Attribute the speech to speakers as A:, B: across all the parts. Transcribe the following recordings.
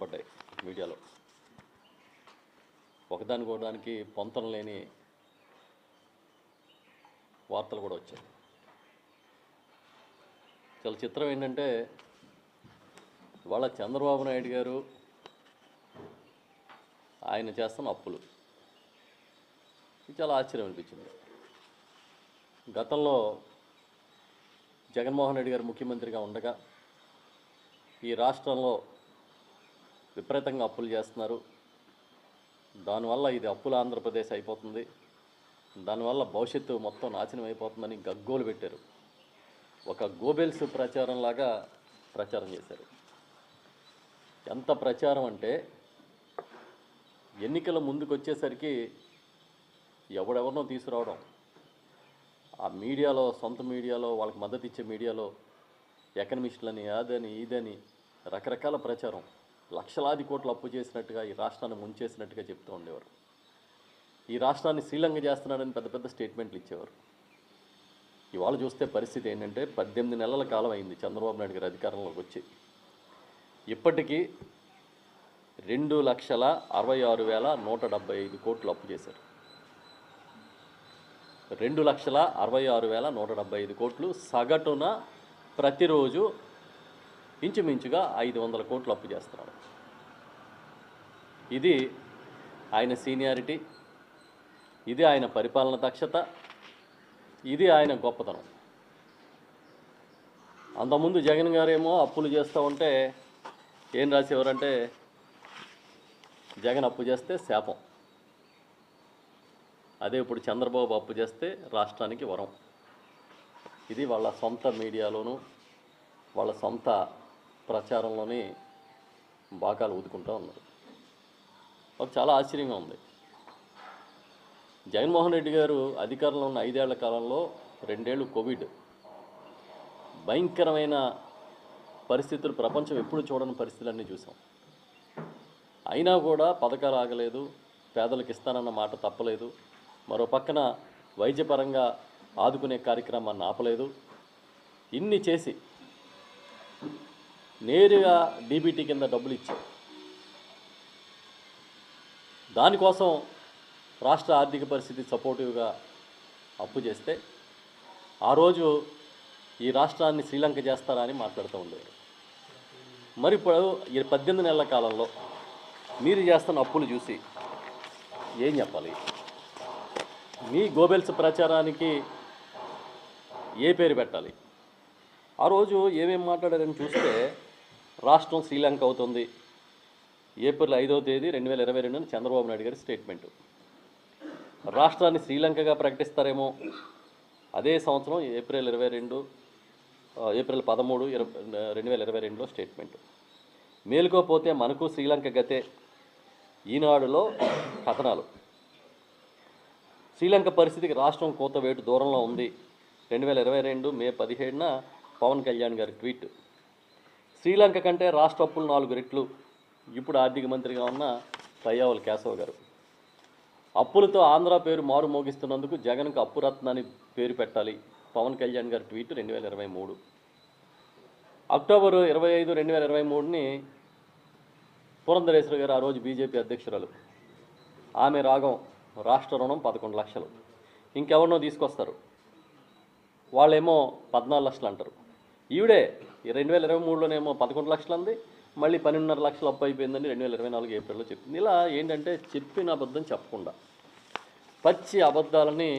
A: పడ్డాయి మీడియాలో. ఒకదానికి పొంతన లేని వార్తలు కూడా వచ్చాయి. చాలా చిత్రం ఏంటంటే ఇవాళ చంద్రబాబు నాయుడు గారు ఆయన చేస్తున్న అప్పులు ఇది చాలా ఆశ్చర్యం అనిపించింది. గతంలో జగన్మోహన్ రెడ్డి గారు ముఖ్యమంత్రిగా ఉండగా ఈ రాష్ట్రంలో విపరీతంగా అప్పులు చేస్తున్నారు, దానివల్ల ఇది అప్పుల ఆంధ్రప్రదేశ్ అయిపోతుంది, దానివల్ల భవిష్యత్తు మొత్తం నాశనం అయిపోతుందని గగ్గోలు పెట్టారు. ఒక గోబెల్స్ ప్రచారంలాగా ప్రచారం చేశారు. ఎంత ప్రచారం అంటే ఎన్నికల ముందుకు వచ్చేసరికి ఎవడెవరినో తీసుకురావడం, ఆ మీడియాలో సొంత మీడియాలో వాళ్ళకి మద్దతు ఇచ్చే మీడియాలో ఎకనమిస్టులని అదని ఇదని రకరకాల ప్రచారం, లక్షలాది కోట్లు అప్పు చేసినట్టుగా ఈ రాష్ట్రాన్ని ముంచేసినట్టుగా చెప్తూ ఉండేవారు. ఈ రాష్ట్రాన్ని శ్రీలంక చేస్తున్నాడని పెద్ద పెద్ద స్టేట్మెంట్లు ఇచ్చేవారు. ఇవాళ చూస్తే పరిస్థితి ఏంటంటే 18 నెలల కాలం అయింది చంద్రబాబు నాయుడు గారు అధికారంలోకి వచ్చి. ఇప్పటికీ 2,66,175 కోట్లు అప్పు చేశారు. 2,66,175 కోట్లు సగటున ప్రతిరోజు ఇంచుమించుగా 500 కోట్లు అప్పు చేస్తున్నారు. ఇది ఆయన సీనియారిటీ, ఇది ఆయన పరిపాలన దక్షత, ఇది ఆయన గొప్పతనం. అంతకుముందు జగన్ గారేమో అప్పులు చేస్తూ ఉంటే ఏం రాసేవారంటే జగన్ అప్పు చేస్తే శాపం, అదే ఇప్పుడు చంద్రబాబు అప్పు చేస్తే రాష్ట్రానికి వరం. ఇది వాళ్ళ సొంత మీడియాలోనూ వాళ్ళ సొంత ప్రచారంలోని బాకాలు ఊదుకుంటూ ఉన్నారు. ఒక చాలా ఆశ్చర్యంగా ఉంది. జగన్మోహన్ రెడ్డి గారు అధికారంలో ఉన్న 5 ఏళ్ల కాలంలో 2 ఏళ్ళు కోవిడ్, భయంకరమైన పరిస్థితులు, ప్రపంచం ఎప్పుడు చూడని పరిస్థితులన్నీ చూసాం. అయినా కూడా పథకాలు ఆగలేదు, పేదలకు ఇస్తానన్న మాట తప్పలేదు, మరో పక్కన వైద్యపరంగా ఆదుకునే కార్యక్రమాన్ని ఆపలేదు. ఇన్ని చేసి నేరుగా డీబీటీ కింద డబ్బులు ఇచ్చారు. దానికోసం రాష్ట్ర ఆర్థిక పరిస్థితి సపోర్టివ్గా అప్పు చేస్తే ఆ రోజు ఈ రాష్ట్రాన్ని శ్రీలంక చేస్తారా అని మాట్లాడుతూ ఉండేవారు. మరి ఇప్పుడు ఈ 18 నెలల కాలంలో మీరు చేస్తున్న అప్పులు చూసి ఏం చెప్పాలి? మీ గోబెల్స్ ప్రచారానికి ఏ పేరు పెట్టాలి? ఆ రోజు ఏమేమి మాట్లాడారని చూస్తే రాష్ట్రం శ్రీలంక అవుతుంది, ఏప్రిల్ 5వ తేదీ 2022 చంద్రబాబు నాయుడు గారి స్టేట్మెంటు. రాష్ట్రాన్ని శ్రీలంకగా ప్రకటిస్తారేమో అదే సంవత్సరం ఏప్రిల్ 13, 2022లో స్టేట్మెంటు. మేలుకోపోతే మనకు శ్రీలంక గతే ఈనాడులో కథనాలు. శ్రీలంక పరిస్థితికి రాష్ట్రం కోత వేటు దూరంలో ఉంది. 2022 మే 17న పవన్ కళ్యాణ్ గారి ట్వీట్. శ్రీలంక కంటే రాష్ట్ర అప్పులు 4 రెట్లు. ఇప్పుడు ఆర్థిక మంత్రిగా ఉన్న పయ్యావుల కేశవ్ గారు. అప్పులతో ఆంధ్ర పేరు మారు మోగిస్తున్నందుకు జగన్కు అప్పురత్నాన్ని పేరు పెట్టాలి. పవన్ కళ్యాణ్ గారి ట్వీట్ 2023. అక్టోబర్ 25, 2023ని పురంధరేశ్వరి గారు, ఆ రోజు బీజేపీ అధ్యక్షురాలు, ఆమె రాగం రాష్ట్ర రుణం 11 లక్షలు. ఇంకెవరినో తీసుకొస్తారు, వాళ్ళేమో 14 లక్షలు అంటారు. ఈవిడే 2023లోనేమో 11 లక్షలు అంది, మళ్ళీ 12.5 లక్షలు అప్పు అయిపోయిందని 2024 ఏప్రిల్లో చెప్పింది. ఇలా ఏంటంటే చెప్పిన అబద్ధం చెప్పకుండా పచ్చి అబద్ధాలని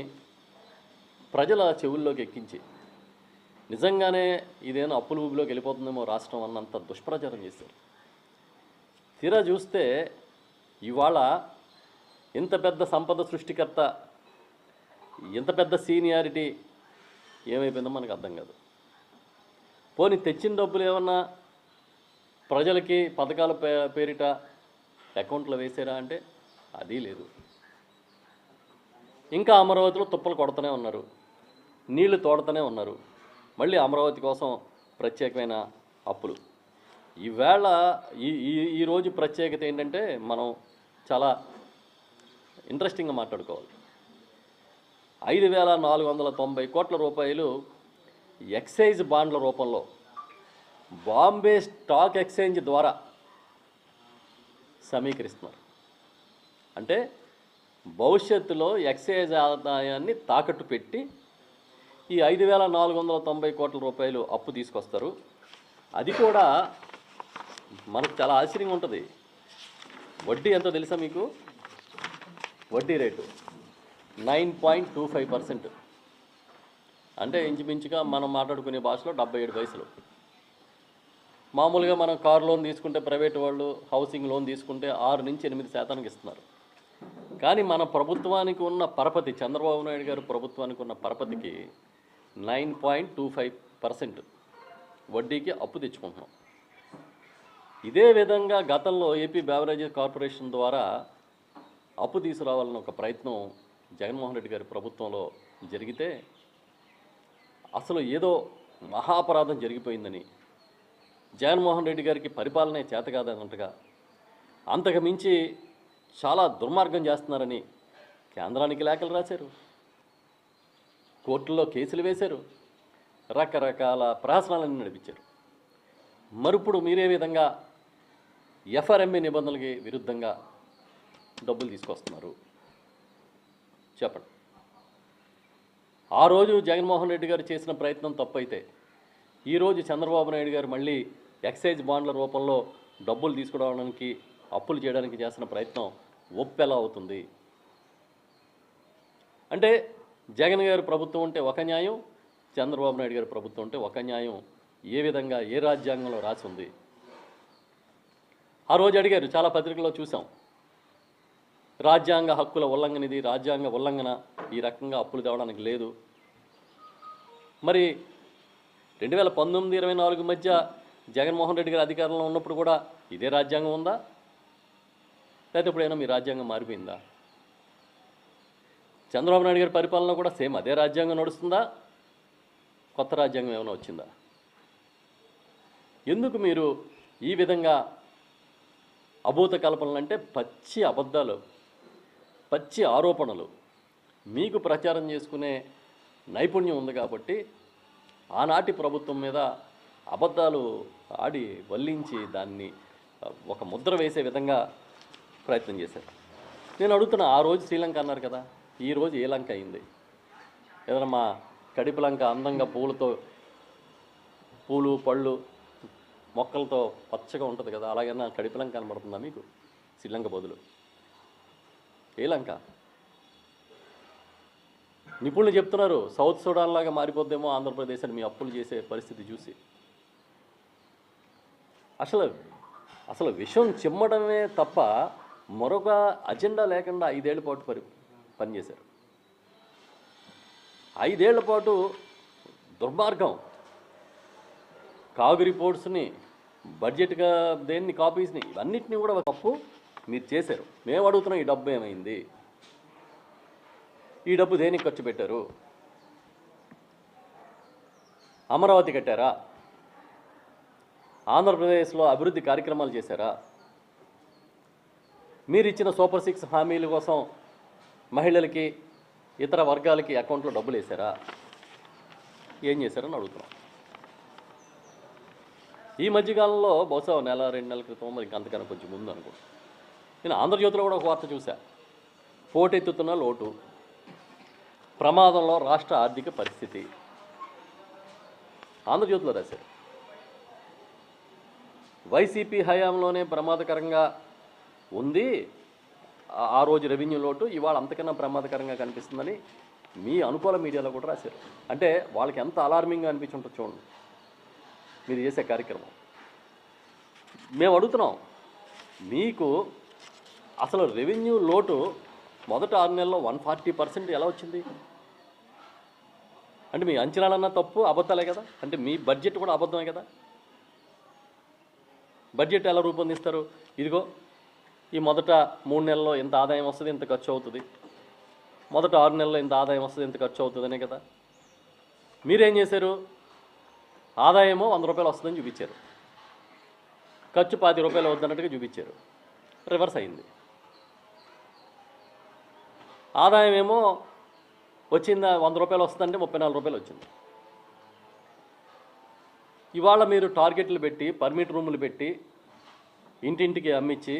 A: ప్రజల చెవుల్లోకి ఎక్కించి నిజంగానే ఇదేమో అప్పుల ఊబిలోకి వెళ్ళిపోతుందేమో రాష్ట్రం అన్నంత దుష్ప్రచారం చేశారు. తీరా చూస్తే ఇవాళ ఇంత పెద్ద సంపద సృష్టికర్త, ఇంత పెద్ద సీనియారిటీ ఏమైపోయిందో మనకు అర్థం కాదు. పోనీ తెచ్చిన డబ్బులు ఏమన్నా ప్రజలకి పథకాల పేరిట అకౌంట్లో వేసారా అంటే అది లేదు. ఇంకా అమరావతిలో తుప్పలు కొడుతూనే ఉన్నారు, నీళ్లు తోడుతూనే ఉన్నారు. మళ్ళీ అమరావతి కోసం ప్రత్యేకమైన అప్పులు. ఈవేళ ఈరోజు ప్రత్యేకత ఏంటంటే మనం చాలా ఇంట్రెస్టింగ్గా మాట్లాడుకోవాలి. 5,490 కోట్ల రూపాయలు ఎక్సైజ్ బాండ్ల రూపంలో బాంబే స్టాక్ ఎక్స్చేంజ్ ద్వారా సమీకరిస్తున్నారు. అంటే భవిష్యత్తులో ఎక్సైజ్ ఆదాయాన్ని తాకట్టు పెట్టి ఈ 5,490 కోట్ల రూపాయలు అప్పు తీసుకొస్తారు. అది కూడా మనకు చాలా ఆశ్చర్యంగా ఉంటుంది. వడ్డీ ఎంతో తెలుసా మీకు? వడ్డీ రేటు 9.25%. అంటే ఇంచుమించుగా మనం మాట్లాడుకునే భాషలో 77 పైసలు. మామూలుగా మనం కారు లోన్ తీసుకుంటే ప్రైవేట్ వాళ్ళు హౌసింగ్ లోన్ తీసుకుంటే 6 నుంచి 8% ఇస్తున్నారు. కానీ మన ప్రభుత్వానికి ఉన్న పరపతి, చంద్రబాబు నాయుడు గారు ప్రభుత్వానికి ఉన్న పరపతికి 9.25% వడ్డీకి అప్పు తెచ్చుకుంటున్నాం. ఇదే విధంగా గతంలో ఏపీ బెవరేజెస్ కార్పొరేషన్ ద్వారా అప్పు తీసుకురావాలన్న ఒక ప్రయత్నం జగన్మోహన్ రెడ్డి గారి ప్రభుత్వంలో జరిగితే అసలు ఏదో మహాపరాధం జరిగిపోయిందని, జగన్మోహన్ రెడ్డి గారికి పరిపాలనే చేత కాదన్నట్టుగా, అంతకు మించి చాలా దుర్మార్గం చేస్తున్నారని కేంద్రానికి లేఖలు రాశారు, కోర్టుల్లో కేసులు వేశారు, రకరకాల ప్రహసనాలన్నీ నడిపించారు. మరిప్పుడు మీరే విధంగా ఎఫ్ఆర్ఎంఏ నిబంధనలకి విరుద్ధంగా డబ్బులు తీసుకొస్తున్నారు చెప్పండి. ఆ రోజు జగన్మోహన్ రెడ్డి గారు చేసిన ప్రయత్నం తప్పైతే ఈరోజు చంద్రబాబు నాయుడు గారు మళ్ళీ ఎక్సైజ్ బాండ్ల రూపంలో డబ్బులు తీసుకురావడానికి, అప్పులు చేయడానికి చేసిన ప్రయత్నం ఒప్పెలా అవుతుంది? అంటే జగన్ గారి ప్రభుత్వం ఉంటే ఒక న్యాయం, చంద్రబాబు నాయుడు గారి ప్రభుత్వం ఉంటే ఒక న్యాయం. ఏ విధంగా, ఏ రాజ్యాంగంలో రాసి ఉంది? ఆ రోజు అడిగారు, చాలా పత్రికల్లో చూసాం, రాజ్యాంగ హక్కుల ఉల్లంఘన ఇది, రాజ్యాంగ ఉల్లంఘన, ఈ రకంగా అప్పులు తేవడానికి లేదు. మరి 2019-24 మధ్య జగన్మోహన్ రెడ్డి గారు అధికారంలో ఉన్నప్పుడు కూడా ఇదే రాజ్యాంగం ఉందా? లేకపోతే ఇప్పుడైనా మీ రాజ్యాంగం మారిపోయిందా? చంద్రబాబు నాయుడు గారి పరిపాలన కూడా సేమ్ అదే రాజ్యాంగం నడుస్తుందా? కొత్త రాజ్యాంగం ఏమైనా వచ్చిందా? ఎందుకు మీరు ఈ విధంగా అభూత కల్పనలు, అంటే పచ్చి అబద్ధాలు, పచ్చి ఆరోపణలు మీకు ప్రచారం చేసుకునే నైపుణ్యం ఉంది కాబట్టి ఆనాటి ప్రభుత్వం మీద అబద్ధాలు ఆడి వల్లించి దాన్ని ఒక ముద్ర వేసే విధంగా ప్రయత్నం చేశారు. నేను అడుగుతున్నా, ఆ రోజు శ్రీలంక అన్నారు కదా, ఈరోజు ఏ లంక అయింది? ఏదైనా మా కడిపి లంక అందంగా పూలు పళ్ళు మొక్కలతో పచ్చగా ఉంటుంది కదా, అలాగైనా కడిపి లంక కనబడుతుందా మీకు శ్రీలంక బదులు? ఏ లంక? నిపుణులు చెప్తున్నారు సౌత్ సుడాన్ లాగా మారిపోద్దేమో ఆంధ్రప్రదేశ్ అని మీ అప్పులు చేసే పరిస్థితి చూసి. అసలు విషయం చిమ్మడమే తప్ప మరొక అజెండా లేకుండా 5 ఏళ్ల పాటు పనిచేశారు. 5 ఏళ్ల పాటు దుర్మార్గం, కాగు రిపోర్ట్స్ని, బడ్జెట్గా దేన్ని కాపీస్ని, ఇవన్నిటినీ కూడా ఒక తప్పు మీరు చేశారు. మేము అడుగుతున్నాం, ఈ డబ్బు ఏమైంది? ఈ డబ్బు దేనికి ఖర్చు పెట్టారు? అమరావతి కట్టారా? ఆంధ్రప్రదేశ్లో అభివృద్ధి కార్యక్రమాలు చేశారా? మీరు ఇచ్చిన సూపర్ 6 హామీల కోసం మహిళలకి, ఇతర వర్గాలకి అకౌంట్లో డబ్బులు వేశారా? ఏం చేశారని అడుగుతున్నాం. ఈ మధ్యకాలంలో బహుశా 1-2 నెలల క్రితం, మరి అంతకన్నా కొంచెం ముందు అనుకుంటా, నేను ఆంధ్రజ్యోతిలో కూడా ఒక వార్త చూశా. పోటెత్తుతున్న లోటు, ప్రమాదంలో రాష్ట్ర ఆర్థిక పరిస్థితి, ఆంధ్రజ్యోతిలో రాశారు. వైసీపీ హయాంలోనే ప్రమాదకరంగా ఉంది ఆ రోజు రెవెన్యూ లోటు, ఇవాళ అంతకన్నా ప్రమాదకరంగా కనిపిస్తుందని మీ అనుకూల మీడియాలో కూడా రాశారు. అంటే వాళ్ళకి ఎంత అలార్మింగ్గా అనిపించుంటుంది చూడండి మీరు చేసే కార్యక్రమం. మేము అడుగుతున్నాం, మీకు అసలు రెవెన్యూ లోటు మొదట 6 నెలల్లో 140% ఎలా వచ్చింది? అంటే మీ అంచనాలన్నా తప్పు, అబద్ధాలే కదా. అంటే మీ బడ్జెట్ కూడా అబద్ధమే కదా. బడ్జెట్ ఎలా రూపొందిస్తారు? ఇదిగో ఈ మొదట 3 నెలల్లో ఇంత ఆదాయం వస్తుంది, ఇంత ఖర్చు అవుతుంది, మొదట 6 నెలల్లో ఇంత ఆదాయం వస్తుంది, ఇంత ఖర్చు అవుతుందనే కదా. మీరేం చేశారు? ఆదాయమో 100 రూపాయలు వస్తుందని చూపించారు, ఖర్చు 10 రూపాయలు వద్దన్నట్టుగా చూపించారు. రివర్స్ అయింది. ఆదాయం ఏమో వచ్చిందా 100 రూపాయలు వస్తుందంటే 34 రూపాయలు వచ్చింది. ఇవాళ మీరు టార్గెట్లు పెట్టి, పర్మిట్ రూములు పెట్టి, ఇంటింటికి అమ్మించి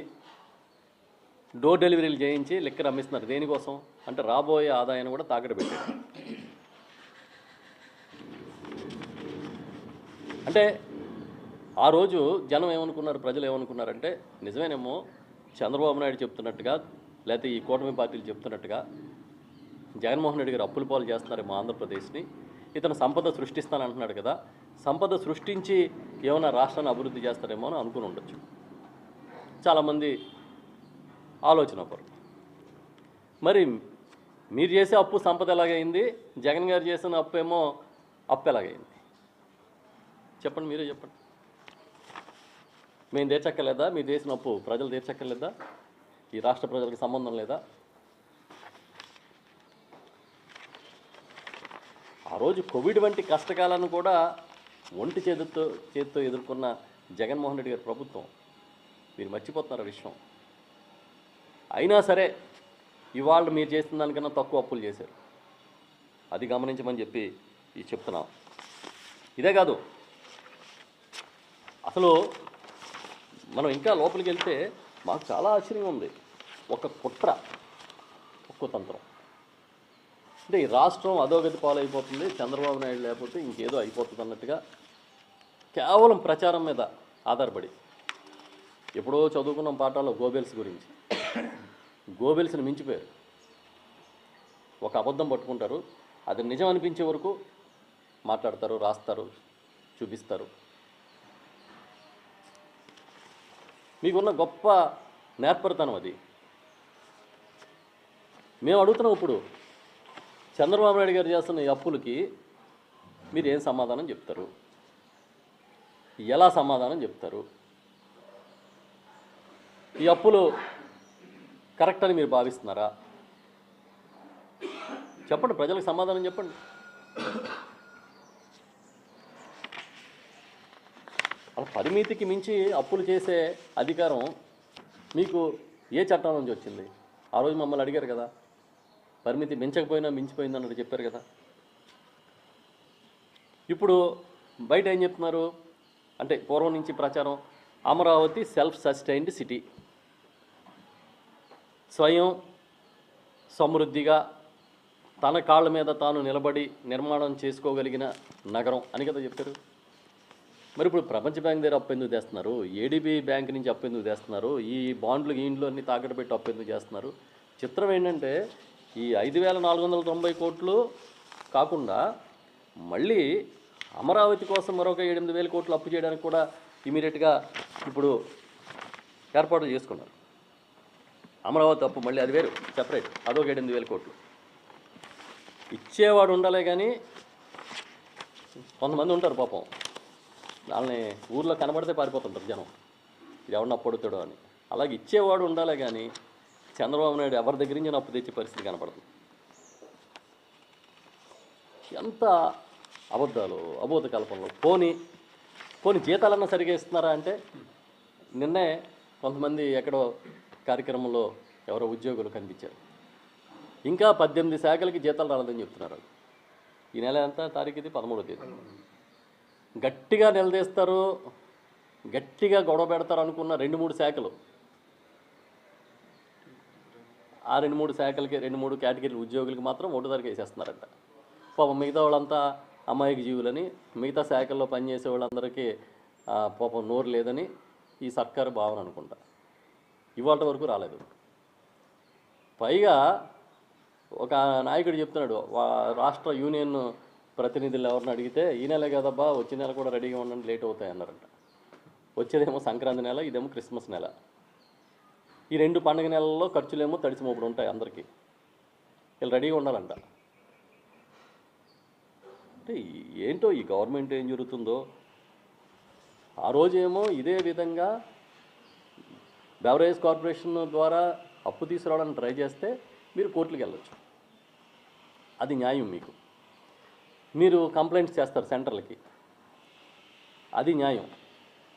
A: డోర్ డెలివరీలు చేయించి లిక్కర్ అమ్మిస్తున్నారు. దేనికోసం అంటే రాబోయే ఆదాయాన్ని కూడా తాకట్టు పెట్టారు. అంటే ఆ రోజు జనం ఏమనుకున్నారు, ప్రజలు ఏమనుకున్నారంటే నిజమేనేమో చంద్రబాబు నాయుడు చెప్తున్నట్టుగా లేకపోతే ఈ కూటమి పార్టీలు చెప్తున్నట్టుగా జగన్మోహన్ రెడ్డి గారు అప్పుల పాలు చేస్తున్నారేమో ఆంధ్రప్రదేశ్ని, ఇతను సంపద సృష్టిస్తానంటున్నాడు కదా, సంపద సృష్టించి ఏమైనా రాష్ట్రాన్ని అభివృద్ధి చేస్తారేమో అని అనుకుని ఉండొచ్చు చాలామంది ఆలోచన పరు. మరి మీరు చేసే అప్పు సంపద ఎలాగైంది, జగన్ గారు చేసిన అప్పు ఏమో అప్పు ఎలాగైంది చెప్పండి, మీరే చెప్పండి. మేము తీర్చక్కర్లేదా? మీరు చేసిన అప్పు ప్రజలు తీర్చక్కర్లేదా? ఈ రాష్ట్ర ప్రజలకు సంబంధం లేదా? ఆ రోజు కోవిడ్ వంటి కష్టకాలను కూడా ఒంటి చేతితో ఎదుర్కొన్న జగన్మోహన్ రెడ్డి గారి ప్రభుత్వం, మీరు మర్చిపోతున్నారు విషయం. అయినా సరే ఇవాళ మీరు చేసిన దానికన్నా తక్కువ అప్పులు చేశారు. అది గమనించమని చెప్పి ఇది చెప్తున్నాం. ఇదే కాదు, అసలు మనం ఇంకా లోపలికి వెళ్తే మాకు చాలా ఆశ్చర్యంగా ఉంది. ఒక కుట్ర, ఒక్కో తంత్రం. అంటే ఈ రాష్ట్రం అధోగతి పాలైపోతుంది, చంద్రబాబు నాయుడు లేకపోతే ఇంకేదో అయిపోతుంది అన్నట్టుగా కేవలం ప్రచారం మీద ఆధారపడి, ఎప్పుడో చదువుకున్న పాఠాల్లో గోబెల్స్ గురించి, గోబెల్స్ని మించిపోయారు. ఒక అబద్ధం పట్టుకుంటారు, అది నిజం అనిపించే వరకు మాట్లాడతారు, రాస్తారు, చూపిస్తారు. మీకున్న గొప్ప నేర్పరితనం అది. మేము అడుగుతున్నాం ఇప్పుడు, చంద్రబాబు నాయుడు గారు చేస్తున్న ఈ అప్పులకి మీరు ఏం సమాధానం చెప్తారు? ఎలా సమాధానం చెప్తారు? ఈ అప్పులు కరెక్ట్ అని మీరు భావిస్తున్నారా? చెప్పండి, ప్రజలకు సమాధానం చెప్పండి. అలా పరిమితికి మించి అప్పులు చేసే అధికారం మీకు ఏ చట్టం నుంచి వచ్చింది? ఆ రోజు మమ్మల్ని అడిగారు కదా, పరిమితి మించకపోయినా మించిపోయింది అన్నట్టు చెప్పారు కదా. ఇప్పుడు బయట ఏం చెప్తున్నారు అంటే, పూర్వం నుంచి ప్రచారం, అమరావతి సెల్ఫ్ సస్టైన్డ్ సిటీ, స్వయం సమృద్ధిగా తన కాళ్ళ మీద తాను నిలబడి నిర్మాణం చేసుకోగలిగిన నగరం అని కదా చెప్పారు. మరి ఇప్పుడు ప్రపంచ బ్యాంక్ దగ్గర అప్పు ఎందుకు తెస్తున్నారు? ఏడీబీ బ్యాంక్ నుంచి అప్పు ఎందుకు తెస్తున్నారు? ఈ బాండ్లు ఇండ్లు అన్నీ తాకట్టు పెట్టి అప్పు ఎందుకు చేస్తున్నారు? చిత్రం ఏంటంటే, ఈ 5,490 కోట్లు కాకుండా మళ్ళీ అమరావతి కోసం మరొక 8,000 కోట్లు అప్పు చేయడానికి కూడా ఇమీడియట్గా ఇప్పుడు ఏర్పాట్లు చేసుకున్నారు. అమరావతి అప్పు మళ్ళీ అది వేరు, సెపరేట్, అదొక 8,000 కోట్లు. ఇచ్చేవాడు ఉండాలే కానీ కొంతమంది ఉంటారు పాపం, వాళ్ళని ఊర్లో కనబడితే పారిపోతుంటారు జనం, ఇది ఎవరిని అప్పు అడుగుతాడో అని. అలాగే ఇచ్చేవాడు ఉండాలే కానీ చంద్రబాబు నాయుడు ఎవరి దగ్గర నుంచి అప్పు తెచ్చే పరిస్థితి కనపడుతుంది. ఎంత అబద్ధాలు, అబోధ కల్పనలు. పోనీ జీతాలన్నా సరిగా ఇస్తున్నారా అంటే, నిన్నే కొంతమంది ఎక్కడో కార్యక్రమంలో ఎవరో ఉద్యోగులు కనిపించారు, ఇంకా 18 శాఖలకి జీతాలు రాలేదని చెప్తున్నారు. ఈ నెల ఎంత తారీఖు? ఇది 13వ తేదీ. గట్టిగా నిలదీస్తారు, గట్టిగా గొడవ పెడతారు అనుకున్న 2-3 శాఖలు, ఆ 2-3 శాఖలకి 2-3 కేటగిరీల ఉద్యోగులకి మాత్రం ఒకటో తారీఖు వేసేస్తున్నారంట. పాపం మిగతా వాళ్ళంతా అమాయక జీవులని, మిగతా శాఖల్లో పనిచేసే వాళ్ళందరికీ పాపం నోరు లేదని ఈ సర్కారు భావన అనుకుంటా. ఇవాళ వరకు రాలేదు. పైగా ఒక నాయకుడు చెప్తున్నాడు, రాష్ట్ర యూనియన్ ప్రతినిధులు ఎవరిని అడిగితే, ఈ నెలే కదబ్బా, వచ్చే నెల కూడా రెడీగా ఉండండి, లేట్ అవుతాయి అన్నారంట. వచ్చేదేమో సంక్రాంతి నెల, ఇదేమో క్రిస్మస్ నెల. ఈ 2 పండుగ నెలల్లో ఖర్చులేమో తడిసి మోపుడు ఉంటాయి అందరికీ, వీళ్ళు రెడీగా ఉండాలంట. అంటే ఏంటో ఈ గవర్నమెంట్ ఏం జరుగుతుందో. ఆ రోజేమో ఇదే విధంగా బెవరేజ్ కార్పొరేషన్ ద్వారా అప్పు తీసుకురావడానికి ట్రై చేస్తే మీరు కోర్టులకు వెళ్ళొచ్చు, అది న్యాయం. మీరు కంప్లైంట్స్ చేస్తారు సెంటర్లకి, అది న్యాయం.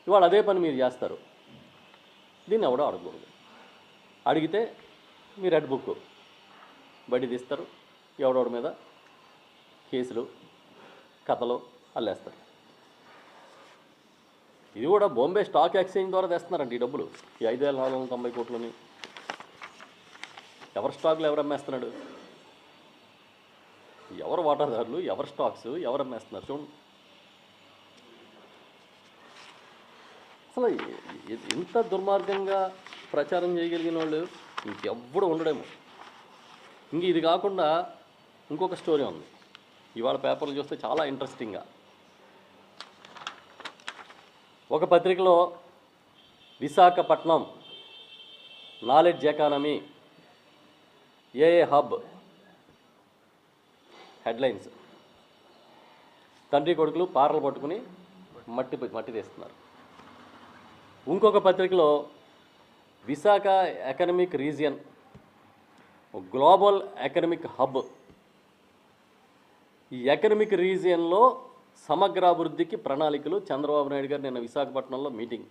A: ఇవాళ అదే పని మీరు చేస్తారు, దీన్ని ఎవడో అడగకూడదు. అడిగితే మీరు రెడ్ బుక్ బడి తీస్తారు, ఎవడోడి మీద కేసులు కథలు అల్లేస్తారు. ఇది కూడా బాంబే స్టాక్ ఎక్స్చేంజ్ ద్వారా తెస్తున్నారంట ఈ డబ్బులు, ఈ 5,490 కోట్లని. ఎవరి స్టాక్లు ఎవరు అమ్మేస్తున్నాడు? ఎవరు వాటాదారులు, ఎవరి స్టాక్స్ ఎవరు అమ్మేస్తున్నారు చూడండి. అసలు ఇంత దుర్మార్గంగా ప్రచారం చేయగలిగిన వాళ్ళు ఇంకెవ్వడు ఉండడేమో. ఇంక ఇది కాకుండా ఇంకొక స్టోరీ ఉంది, ఇవాళ పేపర్లు చూస్తే చాలా ఇంట్రెస్టింగ్గా. ఒక పత్రికలో విశాఖపట్నం నాలెడ్జ్ ఎకానమీ ఏఏ హబ్ హెడ్లైన్స్. తండ్రి కొడుకులు పారలు పట్టుకుని మట్టి తీస్తున్నారు. ఇంకొక పత్రికలో Visakha economic region global economic hub. ఈ ఎకనమిక్ రీజియన్లో సమగ్ర అభివృద్ధికి ప్రణాళికలు. చంద్రబాబు నాయుడు గారు నిన్న విశాఖపట్నంలో మీటింగ్.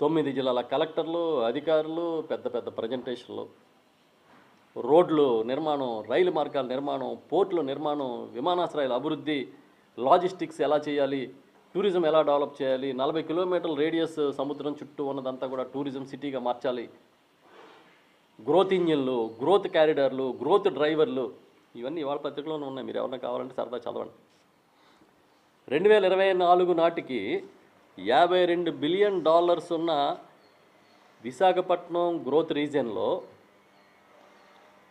A: 9 జిల్లాల కలెక్టర్లు, అధికారులు, పెద్ద పెద్ద ప్రజెంటేషన్లు. రోడ్లు నిర్మాణం, రైలు మార్గాల నిర్మాణం, పోర్టుల నిర్మాణం, విమానాశ్రయాల అభివృద్ధి, లాజిస్టిక్స్ ఎలా చేయాలి, టూరిజం ఎలా డెవలప్ చేయాలి, 40 కిలోమీటర్ల రేడియస్ సముద్రం చుట్టూ ఉన్నదంతా కూడా టూరిజం సిటీగా మార్చాలి, గ్రోత్ ఇంజిన్లు, గ్రోత్ క్యారిడార్లు, గ్రోత్ డ్రైవర్లు, ఇవన్నీ ఇవాళ పత్రికలోనే ఉన్నాయి. మీరు ఎవరైనా కావాలంటే సరదా చదవండి. 2024 నాటికి $52 బిలియన్ ఉన్న విశాఖపట్నం గ్రోత్ రీజియన్లో,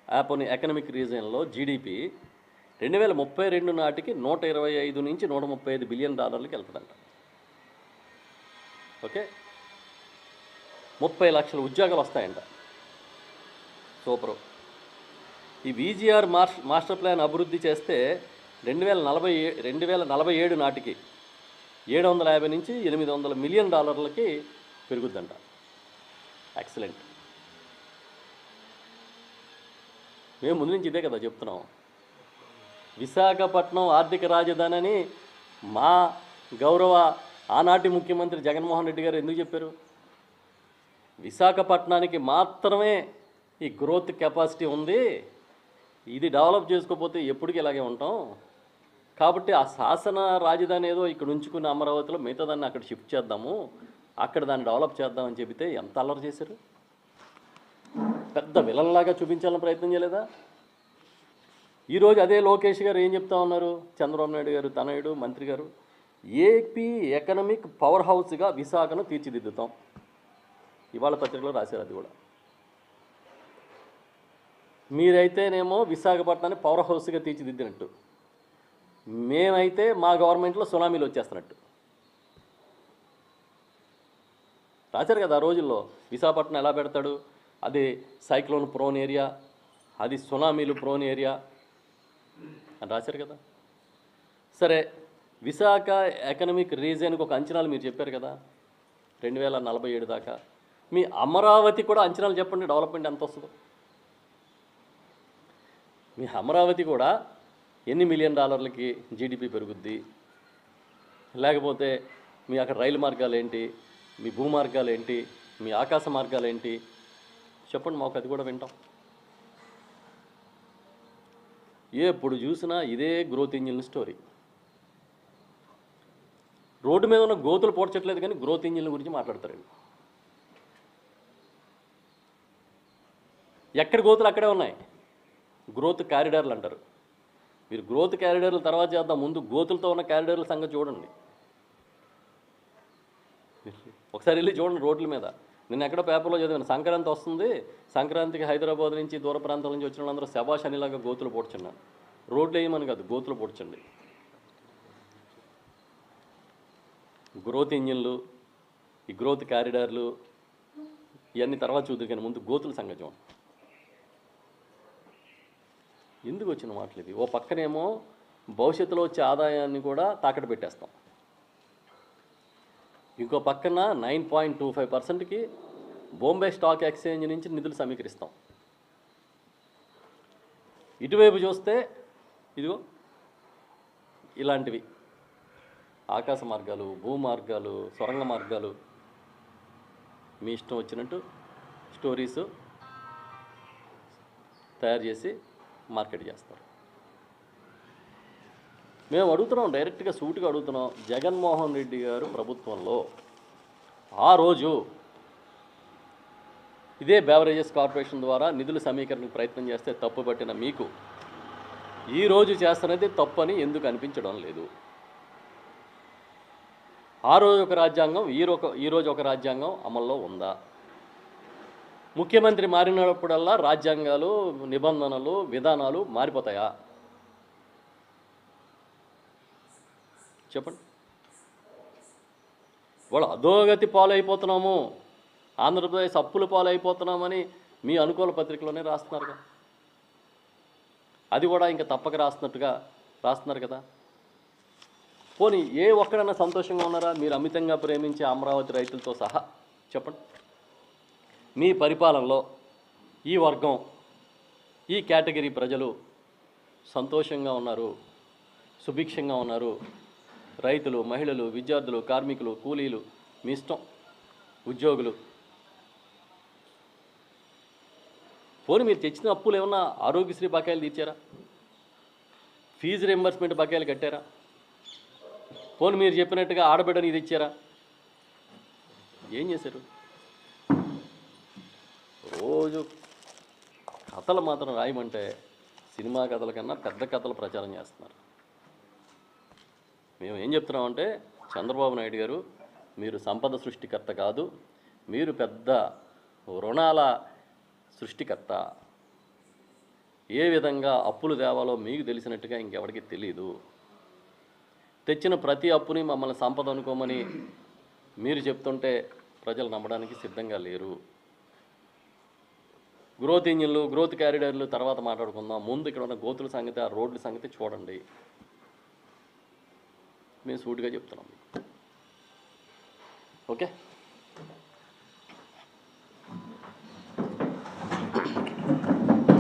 A: యాపోని ఎకనమిక్ రీజియన్లో జీడిపి 2032 నాటికి 125 నుంచి 135 బిలియన్ డాలర్లకి వెళ్తుందంట. ఓకే, 30 లక్షల ఉద్యోగాలు వస్తాయంట. సూపరు. ఈ విజిఆర్ మాస్టర్ ప్లాన్ అభివృద్ధి చేస్తే 2047 నాటికి 750 నుంచి 800 మిలియన్ డాలర్లకి పెరుగుద్దంట. ఎక్సలెంట్. మేము ముందు నుంచి ఇదే కదా చెప్తున్నాం. విశాఖపట్నం ఆర్థిక రాజధాని అని మా గౌరవ ఆనాటి ముఖ్యమంత్రి జగన్మోహన్ రెడ్డి గారు ఎందుకు చెప్పారు? విశాఖపట్నానికి మాత్రమే ఈ గ్రోత్ కెపాసిటీ ఉంది, ఇది డెవలప్ చేసుకోకపోతే ఎప్పటికీ ఇలాగే ఉంటాం, కాబట్టి ఆ శాసన రాజధాని ఏదో ఇక్కడ ఉంచుకున్న అమరావతిలో మిగతా దాన్ని అక్కడ షిఫ్ట్ చేద్దాము, అక్కడ దాన్ని డెవలప్ చేద్దామని చెబితే ఎంత అల్లరి చేశారు. పెద్ద విలన్లాగా చూపించాలని ప్రయత్నం చేయలేదా? ఈరోజు అదే లోకేష్ గారు ఏం చెప్తా ఉన్నారు, చంద్రబాబు నాయుడు గారు తనయుడు మంత్రి గారు, ఏపీ ఎకనమిక్ పవర్ హౌస్గా విశాఖను తీర్చిదిద్దుతాం. ఇవాళ పత్రికలో రాశారు అది కూడా. మీరైతేనేమో విశాఖపట్నాన్ని పవర్ హౌస్గా తీర్చిదిద్దినట్టు, మేమైతే మా గవర్నమెంట్లో సునామీలు వచ్చేస్తున్నట్టు రాశారు కదా. ఆ రోజుల్లో విశాఖపట్నం ఎలా పెడతాడు, అది సైక్లోన్ ప్రోన్ ఏరియా, అది సునామీలు ప్రోన్ ఏరియా అని రాశారు కదా. సరే, విశాఖ ఎకనమిక్ రీజియన్కి ఒక అంచనాలు మీరు చెప్పారు కదా 2047 దాకా. మీ అమరావతి కూడా అంచనాలు చెప్పండి, డెవలప్మెంట్ ఎంత వస్తుందో. మీ అమరావతి కూడా ఎన్ని మిలియన్ డాలర్లకి జీడిపి పెరుగుద్ది, లేకపోతే మీ అక్కడ రైలు మార్గాలు ఏంటి, మీ భూమార్గాలు ఏంటి, మీ ఆకాశ మార్గాలు ఏంటి చెప్పండి, మాకు అది కూడా వింటాం. ఎప్పుడు చూసినా ఇదే గ్రోత్ ఇంజిన్ స్టోరీ. రోడ్డు మీద ఉన్న గోతులు పోడ్చట్లేదు కానీ గ్రోత్ ఇంజిన్ల గురించి మాట్లాడతారండి. ఎక్కడ గోతులు అక్కడే ఉన్నాయి. గ్రోత్ క్యారిడార్లు అంటారు. మీరు గ్రోత్ క్యారిడార్ల తర్వాత చేద్దాం, ముందు గోతులతో ఉన్న క్యారిడార్ల సంగతి చూడండి. ఒకసారి వెళ్ళి చూడండి రోడ్ల మీద. నేను ఎక్కడో పేపర్లో చదివాను, సంక్రాంతి వస్తుంది, సంక్రాంతికి హైదరాబాద్ నుంచి దూర ప్రాంతాల నుంచి వచ్చిన వాళ్ళందరూ శబాష్ అనేలాగా గోతులు పోడ్చున్నారు. రోడ్లు వేయమని కాదు, గోతులు పోడ్చండి. గ్రోత్ ఇంజిన్లు, ఈ గ్రోత్ క్యారిడార్లు ఇవన్నీ తర్వాత చూద్దరు కానీ ముందు గోతుల సంగతి చూడండి. ఎందుకు వచ్చిన మాటలు ఇది? ఓ పక్కనేమో భవిష్యత్తులో వచ్చే ఆదాయాన్ని కూడా తాకట్టు పెట్టేస్తాం, ఇంకో పక్కన 9.25%కి బాంబే స్టాక్ ఎక్స్చేంజ్ నుంచి నిధులు సమీకరిస్తాం. ఇటువైపు చూస్తే ఇదిగో ఇలాంటివి ఆకాశ మార్గాలు, భూమార్గాలు, సొరంగ మార్గాలు, మీ ఇష్టం వచ్చినట్టు స్టోరీస్ తయారు చేసి మార్కెట్ చేస్తారు. మేము అడుగుతున్నాం, డైరెక్ట్గా సూటిగా అడుగుతున్నాం. జగన్మోహన్ రెడ్డి గారు ప్రభుత్వంలో ఆ రోజు ఇదే బెవరేజెస్ కార్పొరేషన్ ద్వారా నిధుల సమీకరణకు ప్రయత్నం చేస్తే తప్పుపట్టిన మీకు ఈరోజు చేస్తున్నది తప్పని ఎందుకు అనిపించడం లేదు? ఆ రోజు ఒక రాజ్యాంగం, ఈరోజు ఒక రాజ్యాంగం అమల్లో ఉందా? ముఖ్యమంత్రి మారినప్పుడల్లా రాజ్యాంగాలు, నిబంధనలు, విధానాలు మారిపోతాయా? చెప్పండి. వాళ్ళు అధోగతి పాలైపోతున్నాము, ఆంధ్రప్రదేశ్ అప్పుల పాలైపోతున్నామని మీ అనుకూల పత్రికలోనే రాస్తున్నారుగా. అది కూడా ఇంకా తప్పక రాస్తున్నారు కదా. పోనీ ఏ ఒక్కడన్నా సంతోషంగా ఉన్నారా? మీరు అమితంగా ప్రేమించే అమరావతి రైతులతో సహా చెప్పండి. మీ పరిపాలనలో ఈ వర్గం, ఈ కేటగిరీ ప్రజలు సంతోషంగా ఉన్నారు, సుభిక్షంగా ఉన్నారు. రైతులు, మహిళలు, విద్యార్థులు, కార్మికులు, కూలీలు, మీ ఇష్టం, ఉద్యోగులు. పోనీ మీరు తెచ్చిన అప్పులు ఏమన్నా ఆరోగ్యశ్రీ బకాయిలు తీర్చారా? ఫీజు రింబర్స్మెంట్ బకాయిలు కట్టారా? పోనీ మీరు చెప్పినట్టుగా ఆడబిడ్డని ఇది ఇచ్చారా? ఏం చేశారు? రోజు కథలు మాత్రం రాయమంటే సినిమా కథల కన్నా పెద్ద కథలు ప్రచారం చేస్తున్నారు. మేము ఏం చెప్తున్నామంటే, చంద్రబాబు నాయుడు గారు, మీరు సంపద సృష్టికర్త కాదు, మీరు పెద్ద రుణాల సృష్టికర్త. ఏ విధంగా అప్పులు తేవాలో మీకు తెలిసినట్టుగా ఇంకెవరికి తెలీదు. తెచ్చిన ప్రతి అప్పుని మమ్మల్ని సంపద అనుకోమని మీరు చెప్తుంటే ప్రజలు నమ్మడానికి సిద్ధంగా లేరు. గ్రోత్ ఇంజిన్లు, గ్రోత్ క్యారిడర్లు తర్వాత మాట్లాడుకుందాం. ముందు ఇక్కడ ఉన్న గోతుల సంగతి, ఆ రోడ్ల సంగతి చూడండి. మేము సూటిగా చెప్తున్నాం. ఓకే.